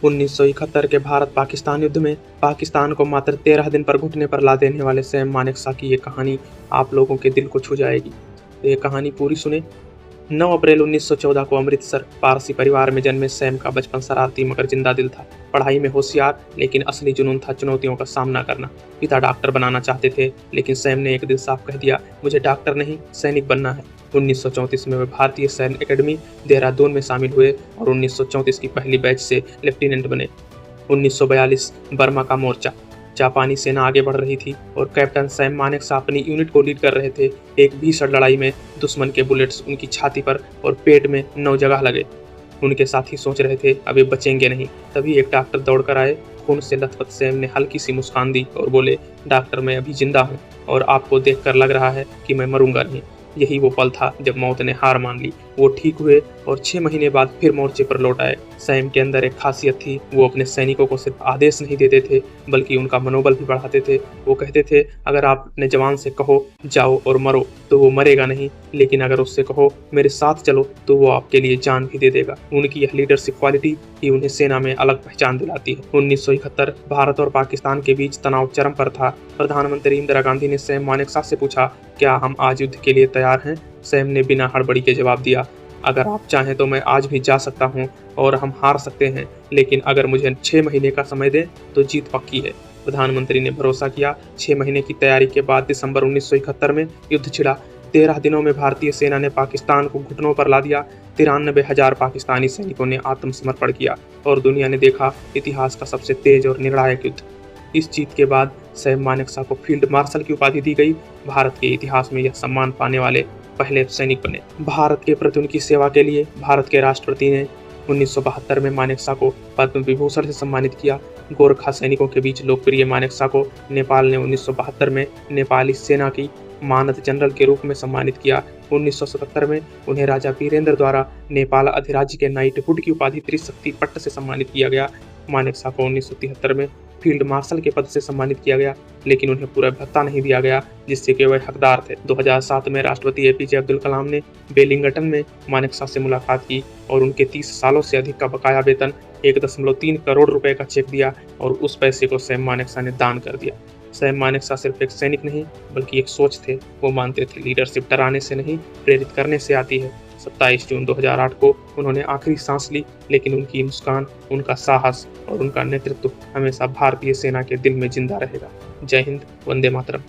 1971 के भारत-पाकिस्तान युद्ध में पाकिस्तान को मात्र 13 दिन पर घुटने पर ला देने वाले सैम मानेकशॉ की ये कहानी आप लोगों के दिल को छू जाएगी। तो ये कहानी पूरी सुने। 9 अप्रैल 1914 को अमृतसर पारसी परिवार में जन्मे सैम का बचपन शरारती मगर जिंदा दिल था। पढ़ाई में होशियार, लेकिन असली जुनून था चुनौतियों का सामना करना। पिता डॉक्टर बनाना चाहते थे, लेकिन सैम ने एक दिन साफ कह दिया, मुझे डॉक्टर नहीं सैनिक बनना है। 1934 में वे भारतीय सैन्य एकेडमी देहरादून में शामिल हुए और 1934 की पहली बैच से लेफ्टिनेंट बने। 1942 बर्मा का मोर्चा, जापानी सेना आगे बढ़ रही थी और कैप्टन सैम मानेकशॉ अपनी यूनिट को लीड कर रहे थे। एक भीषण लड़ाई में दुश्मन के बुलेट्स उनकी छाती पर और पेट में 9 जगह लगे। उनके साथी सोच रहे थे अब ये बचेंगे नहीं। तभी एक डॉक्टर दौड़कर आए। खून से लथपथ सैम ने हल्की सी मुस्कान दी और बोले, डॉक्टर मैं अभी जिंदा हूँ और आपको देखकर लग रहा है कि मैं मरूंगा नहीं। यही वो पल था जब मौत ने हार मान ली। वो ठीक हुए और 6 महीने बाद फिर मोर्चे पर लौट आए। सैम के अंदर एक खासियत थी, वो अपने सैनिकों को सिर्फ आदेश नहीं देते थे बल्कि उनका मनोबल भी बढ़ाते थे। वो कहते थे, अगर आप अपने जवान से कहो जाओ और मरो तो वो मरेगा नहीं, लेकिन अगर उससे कहो मेरे साथ चलो तो वो आपके लिए जान भी दे देगा। उनकी यह लीडरशिप क्वालिटी ही उन्हें सेना में अलग पहचान दिलाती है। 1971 भारत और पाकिस्तान के बीच तनाव चरम पर था। प्रधानमंत्री इंदिरा गांधी ने सैम मानेकशॉ से पूछा, क्या हम आज युद्ध के लिए तैयार हैं? सैम ने बिना हड़बड़ी के जवाब दिया, अगर आप चाहें तो मैं आज भी जा सकता हूं और हम हार सकते हैं, लेकिन अगर मुझे 6 महीने का समय दें तो जीत पक्की है। प्रधानमंत्री ने भरोसा किया। 6 महीने की तैयारी के बाद दिसंबर 1971 में युद्ध छिड़ा। 13 दिनों में भारतीय सेना ने पाकिस्तान को घुटनों पर ला दिया। 93,000 पाकिस्तानी सैनिकों ने आत्मसमर्पण किया और दुनिया ने देखा इतिहास का सबसे तेज और निर्णायक युद्ध। इस जीत के बाद सैम मानेकशॉ को फील्ड मार्शल की उपाधि दी गई। भारत के इतिहास में यह सम्मान पाने वाले पहले सैनिक बने। भारत के प्रति उनकी सेवा के लिए भारत के राष्ट्रपति ने 1972 में मानेकशॉ को पद्म विभूषण से सम्मानित किया। गोरखा सैनिकों के बीच लोकप्रिय मानेकशॉ को नेपाल ने 1972 में नेपाली सेना की मानद जनरल के रूप में सम्मानित किया। 1977 में उन्हें राजा वीरेंद्र द्वारा नेपाल अधिराज्य के नाइटहुड की उपाधि त्रिशक्ति पट्ट से सम्मानित किया गया। मानेकशॉ को 1973 में फील्ड मार्शल के पद से सम्मानित किया गया, लेकिन उन्हें पूरा भत्ता नहीं दिया गया जिससे कि वह हकदार थे। 2007 में राष्ट्रपति एपीजे अब्दुल कलाम ने वेलिंगटन में मानेकशॉ से मुलाकात की और उनके 30 सालों से अधिक का बकाया वेतन 1.3 करोड़ रुपए का चेक दिया और उस पैसे को सैम मानेकशॉ ने दान कर दिया। सैम मानेकशॉ सिर्फ एक सैनिक नहीं बल्कि एक सोच थे। वो मानते थे लीडरशिप डराने से नहीं, प्रेरित करने से आती है। 27 जून 2008 को उन्होंने आखिरी सांस ली, लेकिन उनकी मुस्कान, उनका साहस और उनका नेतृत्व हमेशा भारतीय सेना के दिल में जिंदा रहेगा। जय हिंद, वंदे मातरम।